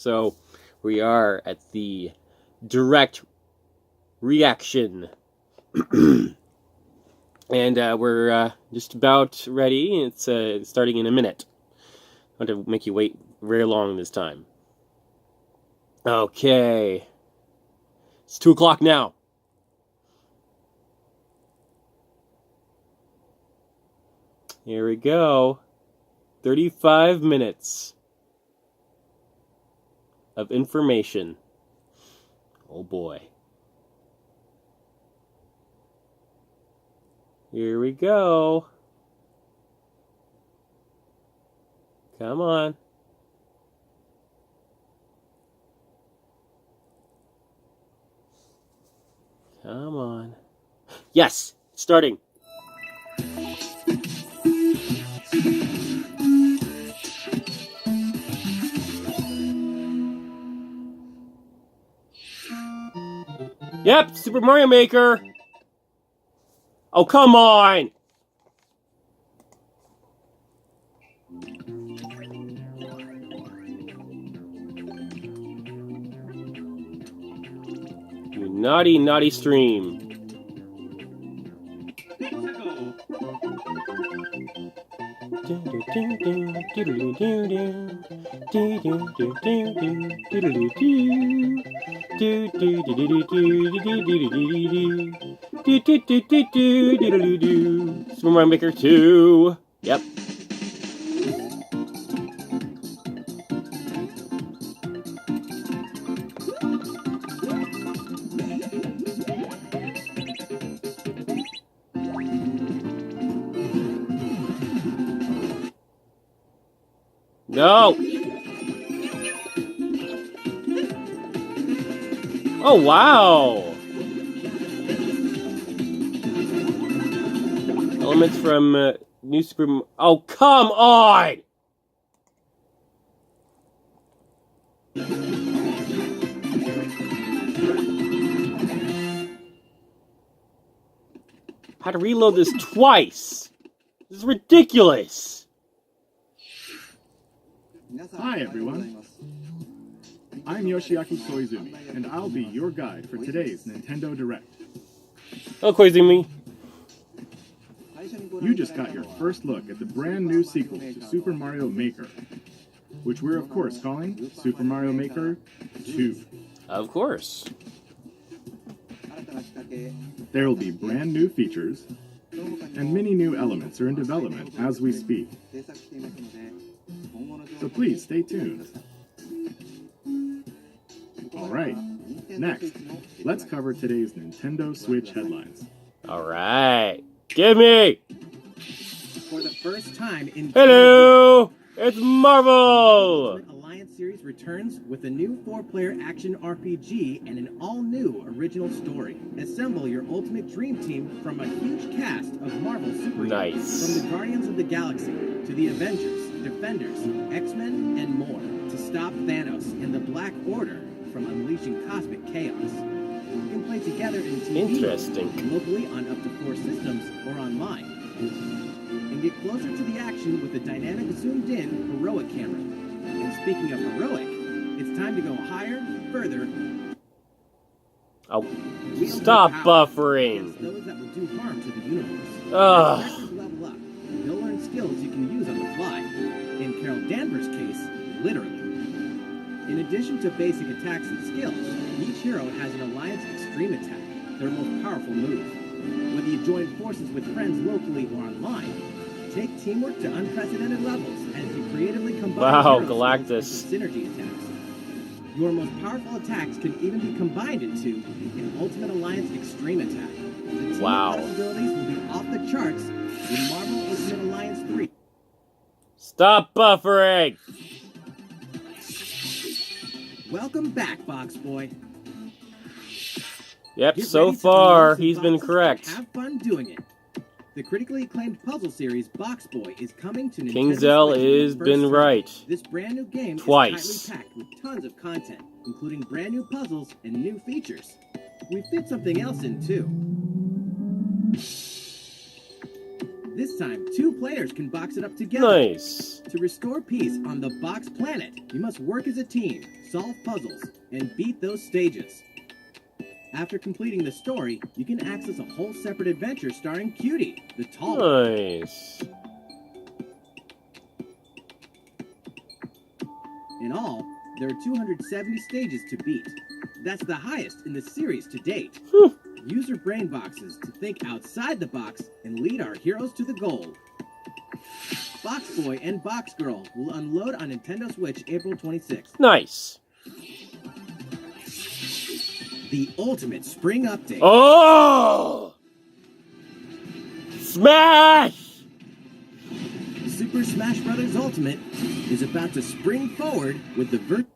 So we are at the direct reaction. And we're just about ready. It's starting in a minute. I want to make you wait very long this time. Okay. It's 2 o'clock now. Here we go. 35 minutes of information. Oh boy. Here we go. Come on. Come on. Yes! Starting. Yep, Super Mario Maker! Oh, come on! You naughty, naughty stream. Super Mario Maker 2. Yep. No! Oh, wow! Elements from New Super... Oh, come on! Had to reload this twice! This is ridiculous! Hi everyone, I'm Yoshiaki Koizumi, and I'll be your guide for today's Nintendo Direct. Oh, Koizumi. You just got your first look at the brand new sequel to Super Mario Maker, which we're of course calling Super Mario Maker 2. Of course. There will be brand new features, and many new elements are in development as we speak. So please stay tuned. Alright, next, let's cover today's Nintendo Switch headlines. Alright, give me! For the first time in... Hello! It's Marvel! Alliance series returns with a new 4-player action RPG and an all-new original story. Assemble your ultimate dream team from a huge cast of Marvel superheroes. Nice. From the Guardians of the Galaxy to the Avengers, Defenders, X-Men, and more. To stop Thanos and the Black Order from unleashing cosmic chaos. You can play together in TV, Interesting. locally on up to 4 systems, or online. And get closer to the action with a dynamic zoomed-in heroic camera. And speaking of heroic, it's time to go higher, further. Oh, stop buffering. Those that will do harm to the universe. Ugh. As level up, they'll learn skills you can use on the fly. In Carol Danvers' case, literally. In addition to basic attacks and skills, each hero has an Alliance Extreme Attack, their most powerful move. Whether you join forces with friends locally or online, take teamwork to unprecedented levels as you creatively combine Wow, heroes Galactus. with synergy attacks. Your most powerful attacks can even be combined into an Ultimate Alliance Extreme Attack. The team Wow. possibilities will be off the charts in Marvel Ultimate Alliance 3. Stop buffering! Welcome back, Box Boy. Yep, Get so ready to far, unlock some he's been boxes correct. and have fun doing it. The critically acclaimed puzzle series Box Boy is coming to Nintendo King Zell Switch for the has first been time. right. This brand new game Twice. is tightly packed with tons of content, including brand new puzzles and new features. We fit something else in too. This time, 2 players can box it up together. Nice. To restore peace on the Box Planet, you must work as a team, solve puzzles, and beat those stages. After completing the story, you can access a whole separate adventure starring Cutie, the tall one. Nice. In all, there are 270 stages to beat. That's the highest in the series to date. Whew. Use your brain boxes to think outside the box and lead our heroes to the goal. Box Boy and Box Girl will unload on Nintendo Switch April 26th. Nice. The ultimate spring update. Oh! Smash! Super Smash Bros. Ultimate is about to spring forward with the version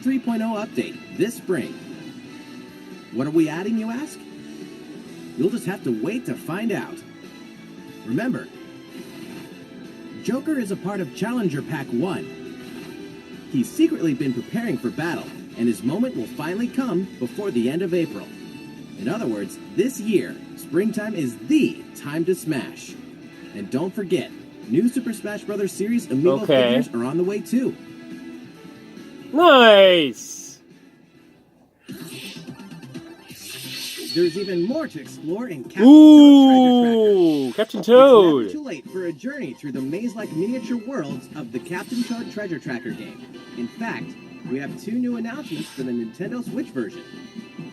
3.0 update this spring. What are we adding, you ask? You'll just have to wait to find out. Remember, Joker is a part of Challenger Pack 1. He's secretly been preparing for battle, and his moment will finally come before the end of April. In other words, this year, springtime is THE time to smash. And don't forget, new Super Smash Bros. Series Amiibo figures are on the way too. Nice! There's even more to explore in Captain Toad Treasure Tracker. Captain Toad! It's never too late for a journey through the maze-like miniature worlds of the Captain Toad Treasure Tracker game. In fact, we have 2 new announcements for the Nintendo Switch version.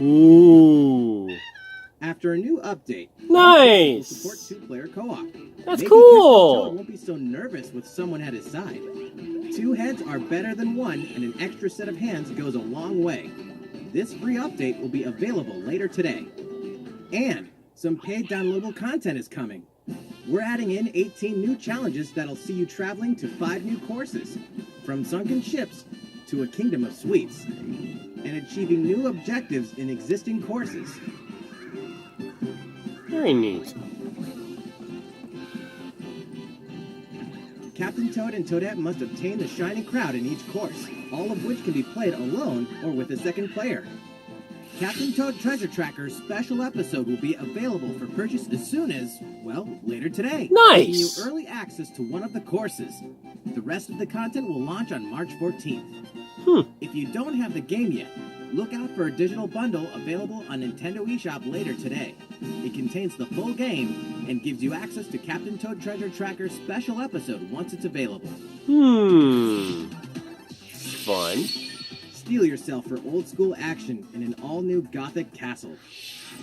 Ooh. After a new update, Nice! will support 2-player co-op. That's Maybe cool! Captain Toad won't be so nervous with someone at his side. 2 heads are better than 1, and an extra set of hands goes a long way. This free update will be available later today. And some paid downloadable content is coming. We're adding in 18 new challenges that'll see you traveling to 5 new courses, from sunken ships to a kingdom of sweets, and achieving new objectives in existing courses. Very neat. Captain Toad and Toadette must obtain the Shining Crowd in each course, all of which can be played alone or with a second player. Captain Toad Treasure Tracker's special episode will be available for purchase as soon as, well, later today. Nice! Giving you early access to one of the courses. The rest of the content will launch on March 14th. If you don't have the game yet, look out for a digital bundle available on Nintendo eShop later today. It contains the full game and gives you access to Captain Toad Treasure Tracker's special episode once it's available. Fun. Steel yourself for old-school action in an all-new Gothic castle.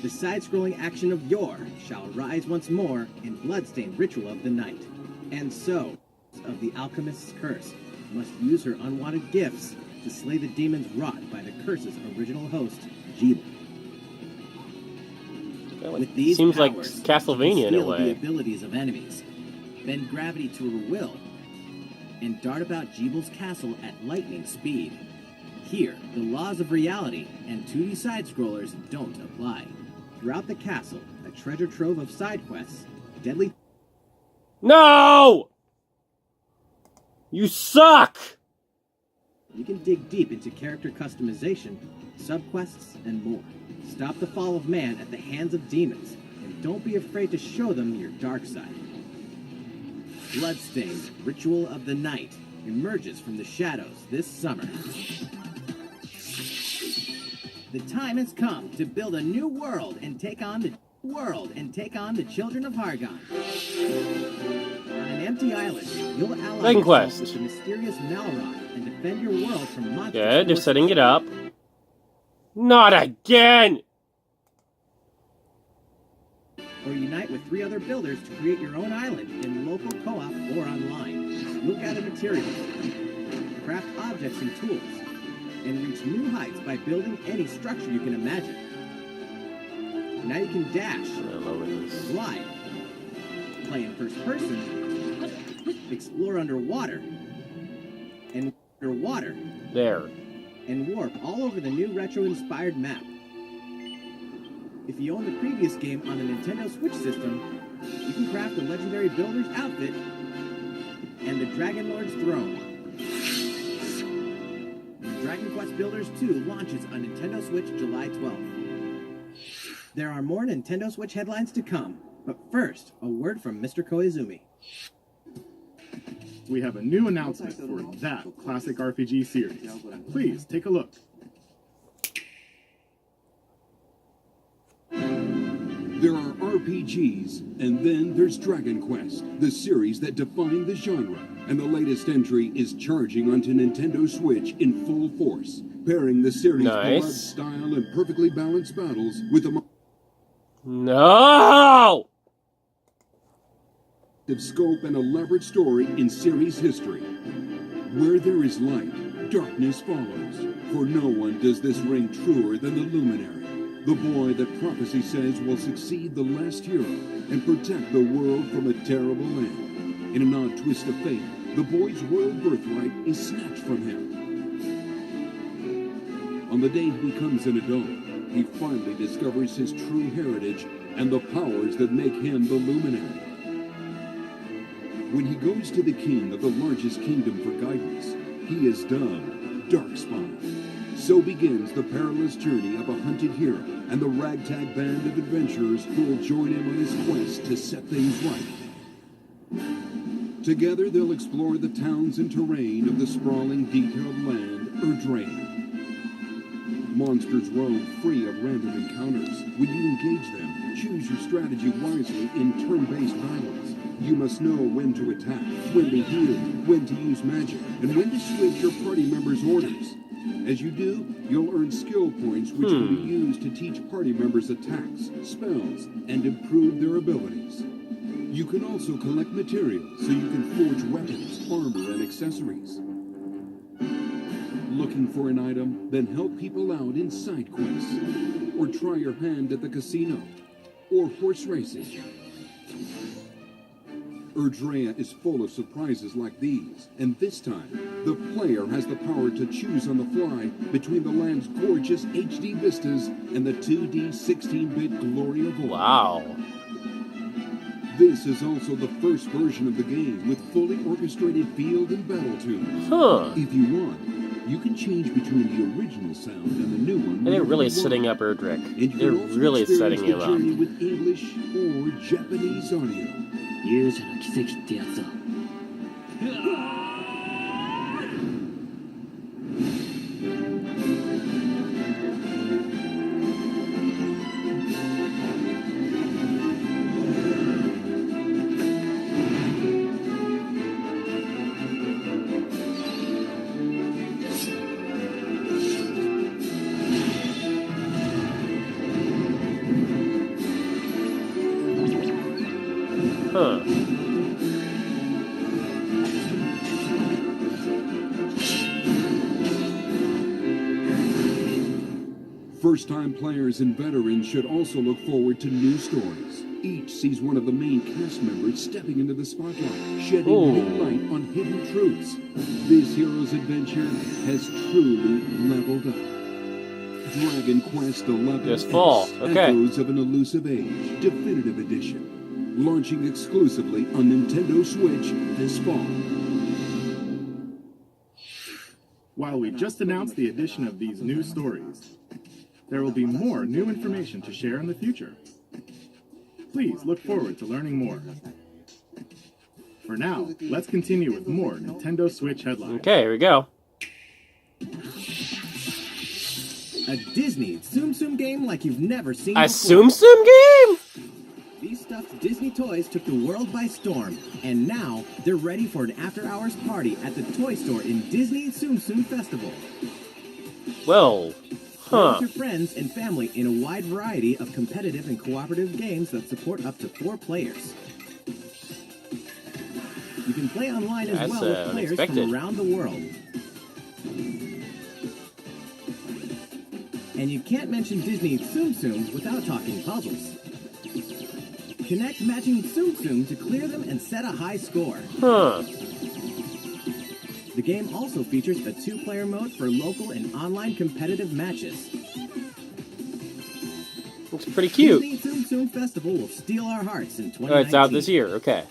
The side-scrolling action of yore shall rise once more in bloodstained Ritual of the Night. And so, of the Alchemist's Curse, must use her unwanted gifts to slay the demons wrought by the curse's original host, Jeeble. With these Seems powers, like Castlevania in a steal the way. abilities of enemies, bend gravity to her will, and dart about Jeeble's castle at lightning speed. Here, the laws of reality and 2D side-scrollers don't apply. Throughout the castle, a treasure trove of side quests, deadly... No! You suck! You can dig deep into character customization, subquests, and more. Stop the fall of man at the hands of demons, and don't be afraid to show them your dark side. Bloodstained Ritual of the Night emerges from the shadows this summer. The time has come to build a new world and take on the children of Hargon. On an empty island, you'll ally yourself with the mysterious Malrod and defend your world from monsters. Yeah, they're setting it up. Not again! Or unite with 3 other builders to create your own island in local co-op or online. You'll gather materials, craft objects and tools, and reach new heights by building any structure you can imagine. Now you can dash, fly, play in first person, explore underwater, and warp all over the new retro-inspired map. If you own the previous game on the Nintendo Switch system, you can craft the legendary builder's outfit and the Dragon Lord's throne. Dragon Quest Builders 2 launches on Nintendo Switch July 12th. There are more Nintendo Switch headlines to come, but first, a word from Mr. Koizumi. We have a new announcement for that classic RPG series. Please take a look. There are RPGs, and then there's Dragon Quest, the series that defined the genre. And the latest entry is charging onto Nintendo Switch in full force, pairing the series' beloved style and perfectly balanced battles with a No! scope and elaborate story in series history. Where there is light, darkness follows. For no one does this ring truer than the Luminary, the boy that prophecy says will succeed the last hero and protect the world from a terrible land. In an odd twist of fate, the boy's royal birthright is snatched from him. On the day he becomes an adult, he finally discovers his true heritage and the powers that make him the Luminary. When he goes to the king of the largest kingdom for guidance, he is dubbed Darkspawn. So begins the perilous journey of a hunted hero and the ragtag band of adventurers who will join him on his quest to set things right. Together they'll explore the towns and terrain of the sprawling, detailed land, Erdrea. Monsters roam free of random encounters. When you engage them, choose your strategy wisely in turn-based battles. You must know when to attack, when to heal, when to use magic, and when to switch your party members' orders. As you do, you'll earn skill points which will be used to teach party members attacks, spells, and improve their abilities. You can also collect materials so you can forge weapons, armor, and accessories. Looking for an item? Then help people out in side quests. Or try your hand at the casino. Or horse racing. Erdrea is full of surprises like these, and this time, the player has the power to choose on the fly between the land's gorgeous HD vistas and the 2D 16-bit glory of war. Wow. This is also the first version of the game with fully orchestrated field and battle tunes. Huh. If you want, you can change between the original sound and the new one. And they're really setting up Erdrick. They're really setting him up. With English or Japanese audio. 勇者の奇跡ってやつだ。Huh. First-time players and veterans should also look forward to new stories. Each sees one of the main cast members stepping into the spotlight, shedding new light on hidden truths. This hero's adventure has truly leveled up. Dragon Quest XI This fall, okay. Echoes of an Elusive Age Definitive Edition. Launching exclusively on Nintendo Switch this fall. While we just announced the addition of these new stories, there will be more new information to share in the future. Please look forward to learning more. For now, let's continue with more Nintendo Switch headlines. Okay, here we go. A Disney Tsum Tsum game like you've never seen A before. Tsum Tsum game? These stuffed Disney toys took the world by storm, and now they're ready for an after-hours party at the toy store in Disney Tsum Tsum Festival. Well, Play with your friends and family in a wide variety of competitive and cooperative games that support up to 4 players. You can play online as That's, well with players unexpected. from around the world. And you can't mention Disney Tsum Tsums without talking puzzles. Connect matching Tsum Tsum to clear them and set a high score. huh. The game also features a 2-player mode for local and online competitive matches. Looks pretty cute. Disney Tsum Tsum Festival will steal our hearts in 2019. Oh, it's out this year. Okay.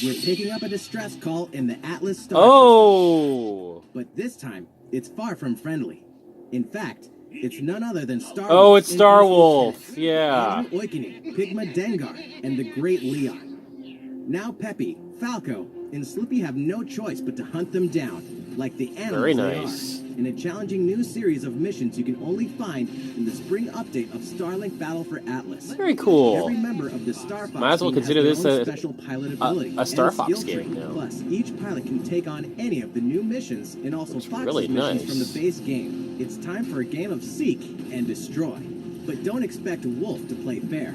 We're picking up a distress call in the Atlas Star Oh! system, but this time, it's far from friendly. In fact, It's none other than Star Oh, Wolf it's Star in Wolf. Yeah. Andrew Oikonen, Pigma Dengar, and the Great Leon. Now Peppy, Falco, and Slippy have no choice but to hunt them down, like the animals Very they nice. are, in a challenging new series of missions you can only find in the spring update of Starlink Battle for Atlas. Very cool. Every member of the Star Fox Might as well team consider has this their own a- special pilot ability a Star and Fox skill game tree. now. Plus, each pilot can take on any of the new missions and also That's Fox's really missions nice. from the base game. It's time for a game of seek and destroy. But don't expect Wolf to play fair.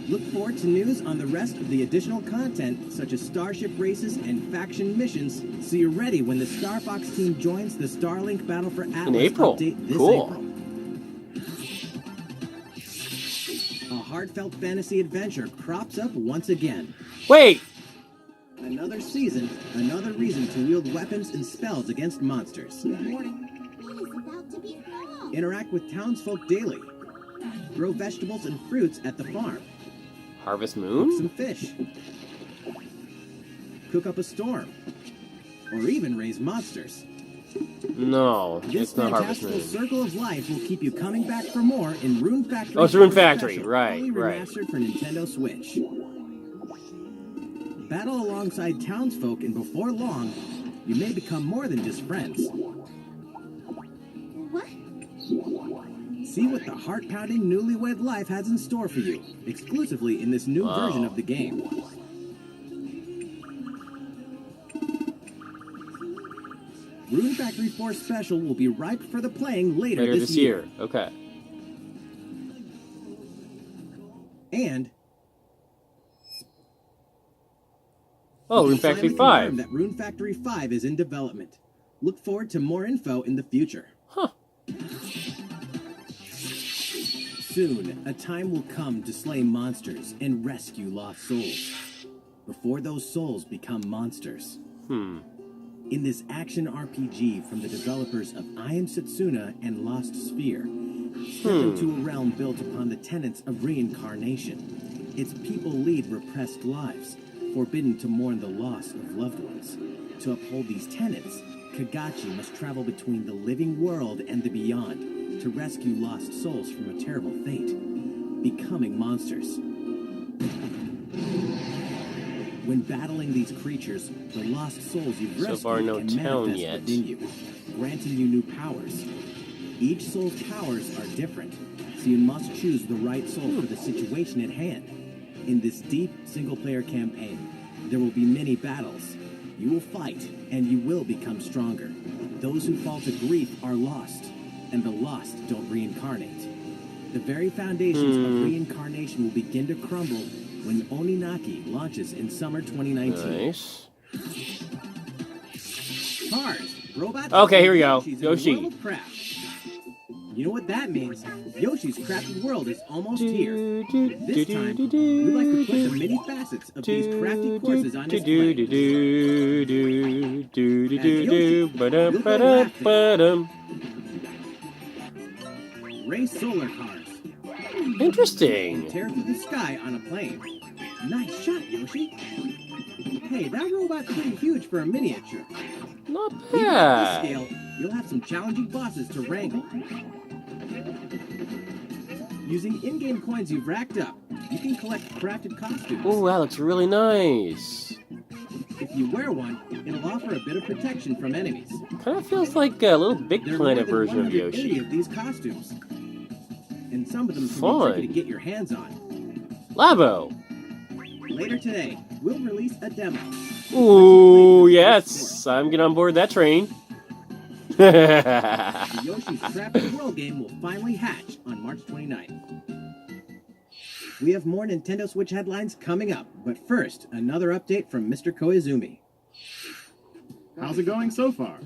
Look forward to news on the rest of the additional content, such as starship races and faction missions, so you're ready when the Star Fox team joins the Starlink Battle for Atlas April. update this Cool. April. A heartfelt fantasy adventure crops up once again. Wait. Another season, another reason to wield weapons and spells against monsters. Interact with townsfolk daily. Grow vegetables and fruits at the farm. Harvest Cook Moon? some fish. Cook up a storm. Or even raise monsters. No, This it's not Harvest fantastical Moon. circle of life will keep you coming back for more in Rune Factory. Oh, it's Rune 4 Factory, Special, right, fully right. remastered for Nintendo Switch. Battle alongside townsfolk, and before long, you may become more than just friends. What? See what the heart-pounding newlywed life has in store for you, exclusively in this new Wow. version of the game. Rune Factory 4 Special will be ripe for the playing later Later this year. Okay. And Oh, we Rune can Factory finally 5. confirm that Rune Factory 5 is in development. Look forward to more info in the future. Huh. Soon, a time will come to slay monsters and rescue lost souls. Before those souls become monsters. In this action RPG from the developers of I Am Setsuna and Lost Sphere, step into a realm built upon the tenets of reincarnation. Its people lead repressed lives, forbidden to mourn the loss of loved ones. To uphold these tenets, Kagachi must travel between the living world and the beyond to rescue lost souls from a terrible fate, becoming monsters. When battling these creatures, the lost souls you've So rescued far, no can town manifest yet. within you, granting you new powers. Each soul's powers are different, so you must choose the right soul for the situation at hand. In this deep single-player campaign, there will be many battles. You will fight, and you will become stronger. Those who fall to grief are lost, and the lost don't reincarnate. The very foundations of reincarnation will begin to crumble when Oninaki launches in summer 2019. Nice. Cars, robots, Okay, here we go. Yoshis in a Yoshi. world of craft. You know what that means? Yoshi's Crafted World is almost here. This time, we'd like to put the many facets of these crafty courses on display. Race solar cars. Interesting. Tear through the sky on a plane. Nice shot, Yoshi. Hey, that robot's pretty huge for a miniature. Not Even at this bad. scale, you'll have some challenging bosses to wrangle. Using in-game coins you've racked up, you can collect crafted costumes. Oh, that looks really nice. If you wear one, it'll offer a bit of protection from enemies. Kind of feels like a little Big There are Planet more than version of 180 Yoshi. of these costumes. And some of them can Fun. be tricky to get your hands on. Labo. Later today, we'll release a demo. Ooh, yes. I'm getting on board that train. The Yoshi's Crafted World game will finally hatch on March 29th. We have more Nintendo Switch headlines coming up, but first, another update from Mr. Koizumi. How's it going so far?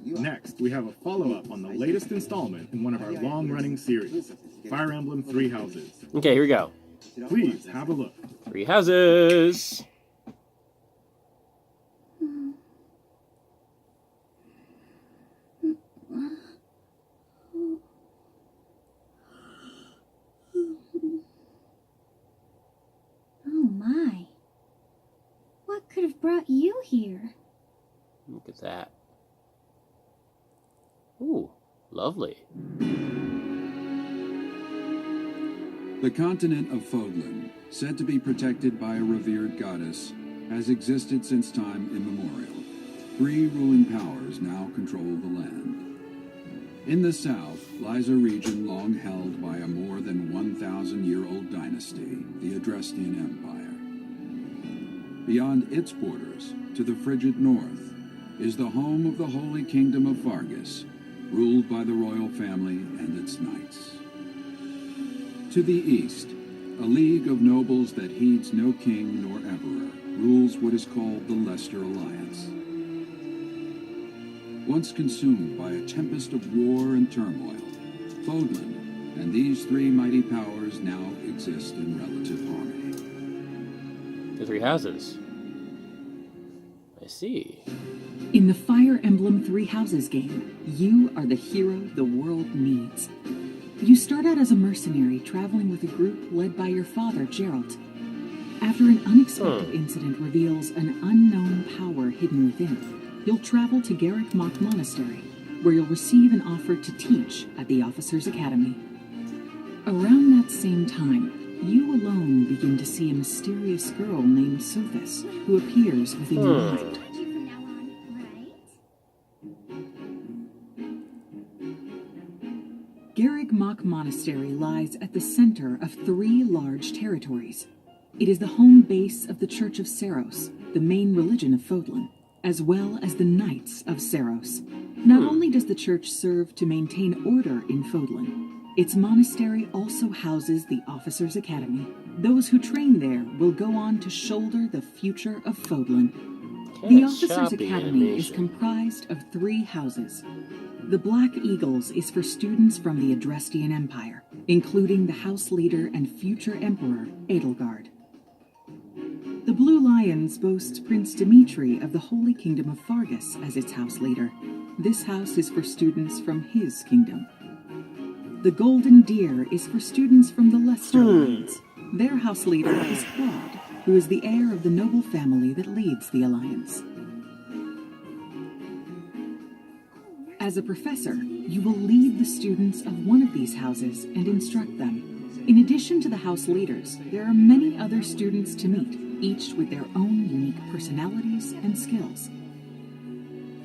Next, we have a follow-up on the latest installment in one of our long-running series, Fire Emblem Three Houses. Okay, here we go. Please have a look. 3 houses. Oh my. What could have brought you here? Look at that. Ooh, Lovely. The continent of Fodlan, said to be protected by a revered goddess, has existed since time immemorial. 3 ruling powers now control the land. In the south lies a region long held by a more than 1,000-year-old dynasty, the Adrestian Empire. Beyond its borders, to the frigid north, is the home of the Holy Kingdom of Vargas, ruled by the royal family and its knights. To the east, a league of nobles that heeds no king nor emperor rules what is called the Leicester Alliance. Once consumed by a tempest of war and turmoil, Fodlan and these 3 mighty powers now exist in relative harmony. The 3 houses. I see. In the Fire Emblem 3 Houses game, you are the hero the world needs. You start out as a mercenary traveling with a group led by your father, Geralt. After an unexpected incident reveals an unknown power hidden within, you'll travel to Garrick Mach Monastery, where you'll receive an offer to teach at the Officers' Academy. Around that same time, you alone begin to see a mysterious girl named Sophis, who appears within your mind. Garrick Mach Monastery lies at the center of 3 large territories. It is the home base of the Church of Seiros, the main religion of Fodlan, as well as the Knights of Seiros. Not only does the church serve to maintain order in Fodlan, its monastery also houses the Officers' Academy. Those who train there will go on to shoulder the future of Fodlan. The Officers' Academy is comprised of 3 houses. The Black Eagles is for students from the Adrestian Empire, including the house leader and future emperor, Edelgard. The Blue Lions boast Prince Dimitri of the Holy Kingdom of Vargas as its house leader. This house is for students from his kingdom. The Golden Deer is for students from the Leicester Alliance. Their house leader is Claude, who is the heir of the noble family that leads the Alliance. As a professor, you will lead the students of one of these houses and instruct them. In addition to the house leaders, there are many other students to meet, each with their own unique personalities and skills.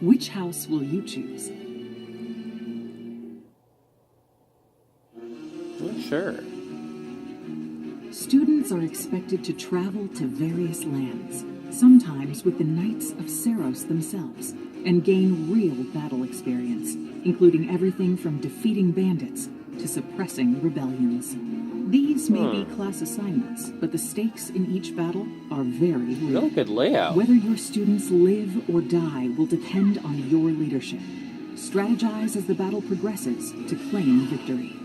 Which house will you choose? Sure. Students are expected to travel to various lands, sometimes with the Knights of Seiros themselves, and gain real battle experience, including everything from defeating bandits to suppressing rebellions. These may be class assignments, but the stakes in each battle are very real. Really good layout. Whether your students live or die will depend on your leadership. Strategize as the battle progresses to claim victory.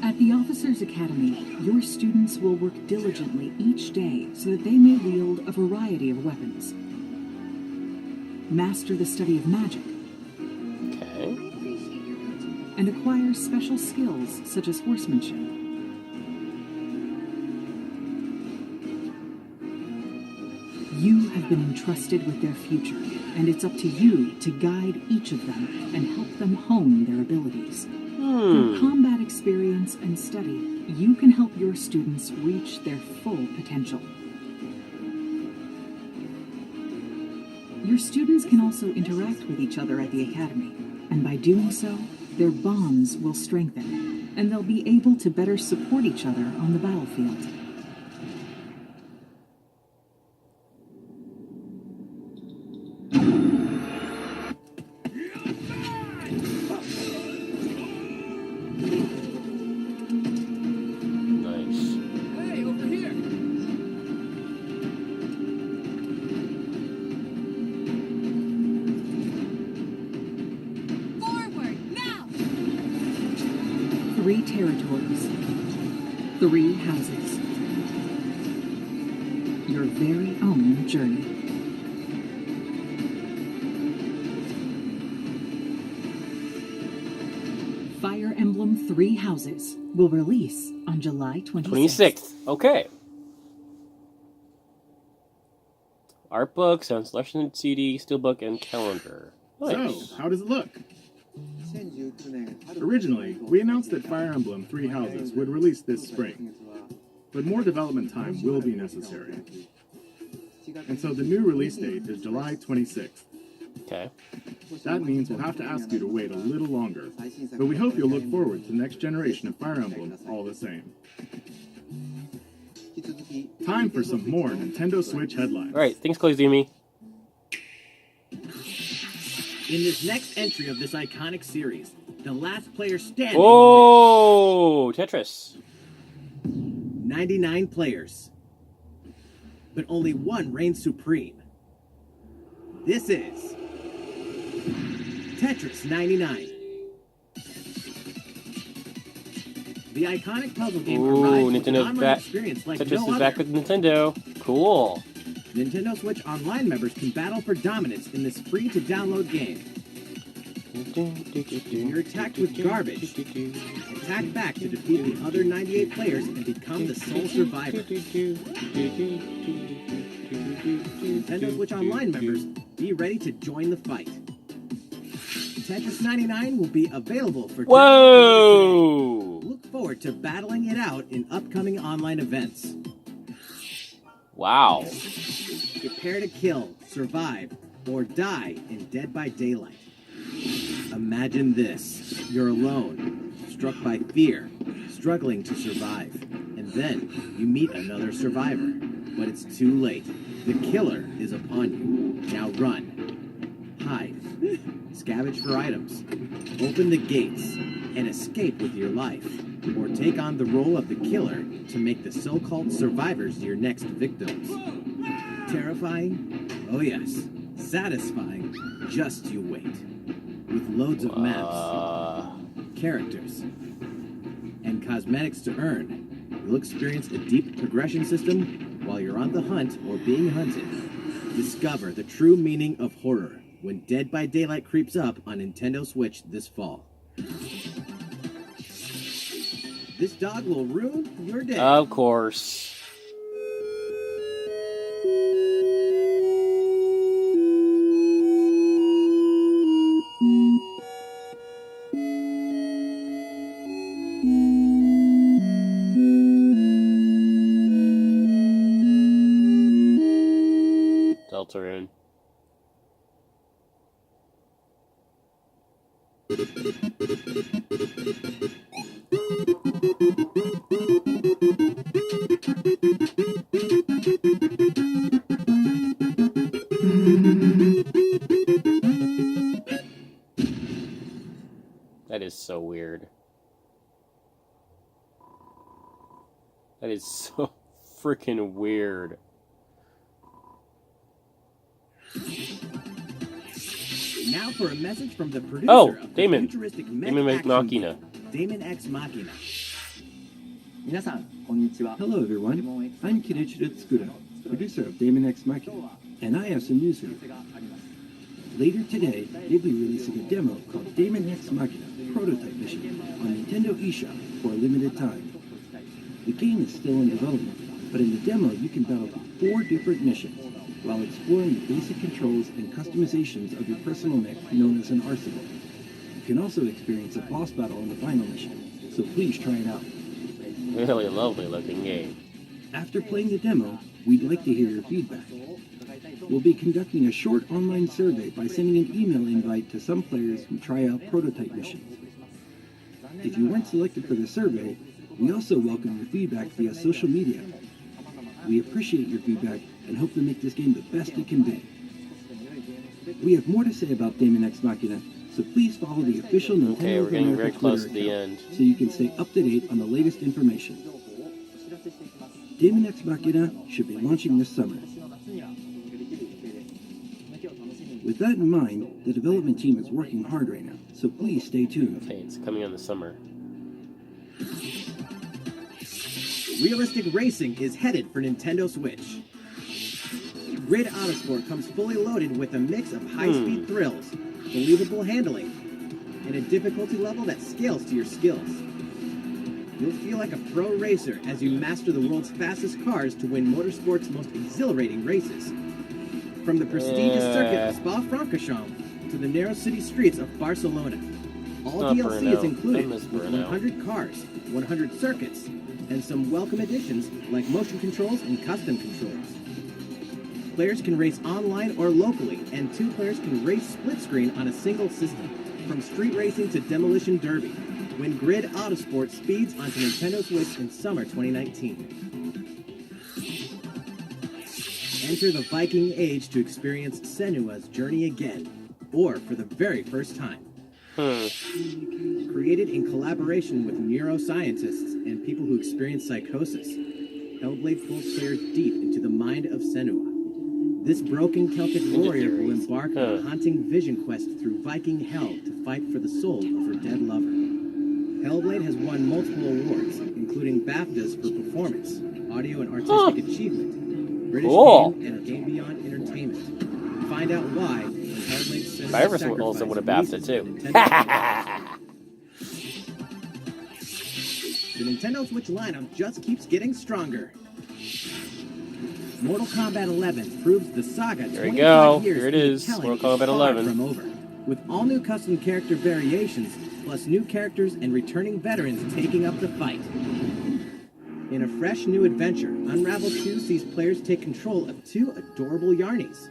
At the Officers' Academy, your students will work diligently each day so that they may wield a variety of weapons. Master the study of magic. Okay. And acquire special skills such as horsemanship. You have been entrusted with their future, and it's up to you to guide each of them and help them hone their abilities. Through combat experience and study, you can help your students reach their full potential. Your students can also interact with each other at the Academy, and by doing so, their bonds will strengthen, and they'll be able to better support each other on the battlefield. Three territories, 3 houses, your very own journey. Fire Emblem 3 Houses will release on July 26th. Okay. Art book, sound selection CD, steelbook, and calendar. Nice. So, how does it look? Originally, we announced that Fire Emblem Three Houses would release this spring, but more development time will be necessary. And so the new release date is July 26th. Okay. That means we'll have to ask you to wait a little longer, but we hope you'll look forward to the next generation of Fire Emblem all the same. Time for some more Nintendo Switch headlines. All right. Thanks, Koizumi. In this next entry of this iconic series, the last player standing. Oh, Tetris. 99 players. But only one reigns supreme. This is Tetris 99. The iconic puzzle game Ooh, arrives with an Nintendo's online back. experience like Tetris no is other. back with Nintendo. Cool. Nintendo Switch Online members can battle for dominance in this free-to-download game. If you're attacked with garbage, attack back to defeat the other 98 players and become the sole survivor. Nintendo Switch Online members, be ready to join the fight. Tetris 99 will be available for Whoa! Look forward to battling it out in upcoming online events. Wow. Prepare to kill, survive, or die in Dead by Daylight. Imagine this. You're alone, struck by fear, struggling to survive. And then you meet another survivor. But it's too late. The killer is upon you. Now run. Hide. Scavenge for items. Open the gates and escape with your life. Or take on the role of the killer to make the so-called survivors your next victims. Terrifying? Oh yes. Satisfying? Just you wait. With loads of maps, characters, and cosmetics to earn, you'll experience a deep progression system while you're on the hunt or being hunted. Discover the true meaning of horror when Dead by Daylight creeps up on Nintendo Switch this fall. This dog will ruin your day. Of course. Deltarune. That is so weird. That is so freaking weird. Now for a message from the producer Oh, of the Damon. futuristic mech Damon Ex action Machina. game, Damon Ex Machina. Hello everyone, I'm Kenichiro Tsukuda, producer of Damon Ex Machina, and I have some news for you. Later today, they'll be releasing a demo called Damon Ex Machina Prototype Mission on Nintendo eShop for a limited time. The game is still in development, but in the demo you can battle 4 different missions while exploring the basic controls and customizations of your personal mech known as an arsenal. You can also experience a boss battle in the final mission, so please try it out. Really lovely looking game. After playing the demo, we'd like to hear your feedback. We'll be conducting a short online survey by sending an email invite to some players who try out prototype missions. If you weren't selected for the survey, we also welcome your feedback via social media. We appreciate your feedback and hope to make this game the best it can be. We have more to say about Damon Ex Machina, so please follow the official Nintendo Okay, we're getting America very close Twitter to the account end. so you can stay up to date on the latest information. Damon Ex Machina should be launching this summer. With that in mind, the development team is working hard right now, so please stay tuned. Okay, it's coming in the summer. Realistic racing is headed for Nintendo Switch. Grid Autosport comes fully loaded with a mix of high-speed thrills, believable handling, and a difficulty level that scales to your skills. You'll feel like a pro racer as you master the world's fastest cars to win motorsport's most exhilarating races. From the prestigious circuit of Spa-Francorchamps to the narrow city streets of Barcelona. All Oh, DLC Bruno. is included I miss with Bruno. 100 cars, 100 circuits, and some welcome additions like motion controls and custom controls. Players can race online or locally, and 2 players can race split screen on a single system, from street racing to demolition derby, when Grid Autosport speeds onto Nintendo Switch in summer 2019. Enter the Viking Age to experience Senua's journey again, or for the very first time. Created in collaboration with neuroscientists and people who experience psychosis, Hellblade pulls players deep into the mind of Senua. This broken Celtic warrior will embark on a haunting vision quest through Viking hell to fight for the soul of her dead lover. Hellblade has won multiple awards, including BAFTAs for performance, audio and artistic achievement, British Game, and Game Beyond Entertainment. Find out why when Hellblade Senua's Cyrus Sacrifice also would have BAFTA releases too. on Nintendo Switch. The Nintendo Switch lineup just keeps getting stronger. Mortal Kombat 11 proves the saga There we 25 go. years Here it into is. telling Mortal Kombat far 11. from over. With all new custom character variations, plus new characters and returning veterans taking up the fight. In a fresh new adventure, Unravel 2 sees players take control of 2 adorable Yarnies.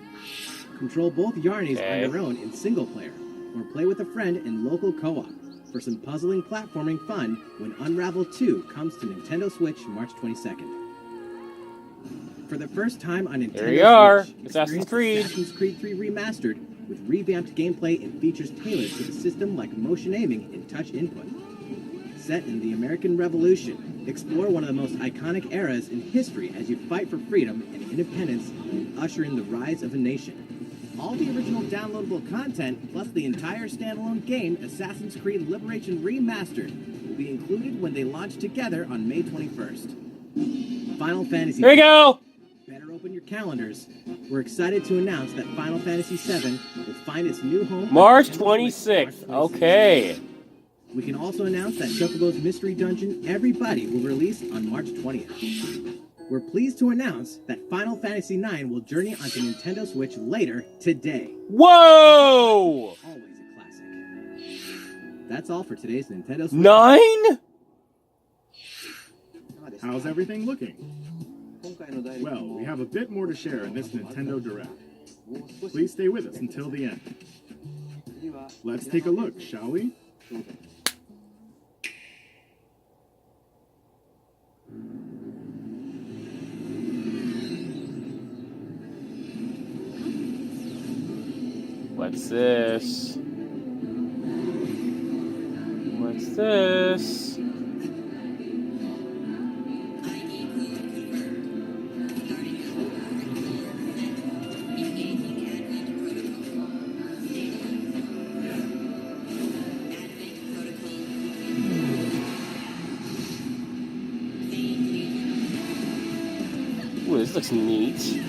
Control both Yarnies on your own in single player, or play with a friend in local co-op for some puzzling platforming fun when Unravel 2 comes to Nintendo Switch March 22nd. For the first time on Nintendo There you are, Switch, Assassin's experience Creed. Assassin's Creed 3 Remastered with revamped gameplay and features tailored to the system like motion aiming and touch input. Set in the American Revolution, explore one of the most iconic eras in history as you fight for freedom and independence and usher in the rise of a nation. All the original downloadable content, plus the entire standalone game, Assassin's Creed Liberation Remastered, will be included when they launch together on May 21st. Final Fantasy. There you go. Better open your calendars. We're excited to announce that Final Fantasy VII will find its new home March on Nintendo Switch 26th. March 26th. Okay. We can also announce that Chocobo's Mystery Dungeon Everybody will release on March 20th. We're pleased to announce that Final Fantasy IX will journey onto Nintendo Switch later today. Whoa! Always a classic. That's all for today's Nintendo Switch. 9? How's everything looking? Well, we have a bit more to share in this Nintendo Direct. Please stay with us until the end. Let's take a look, shall we? What's this? What's this? Ooh, this looks neat.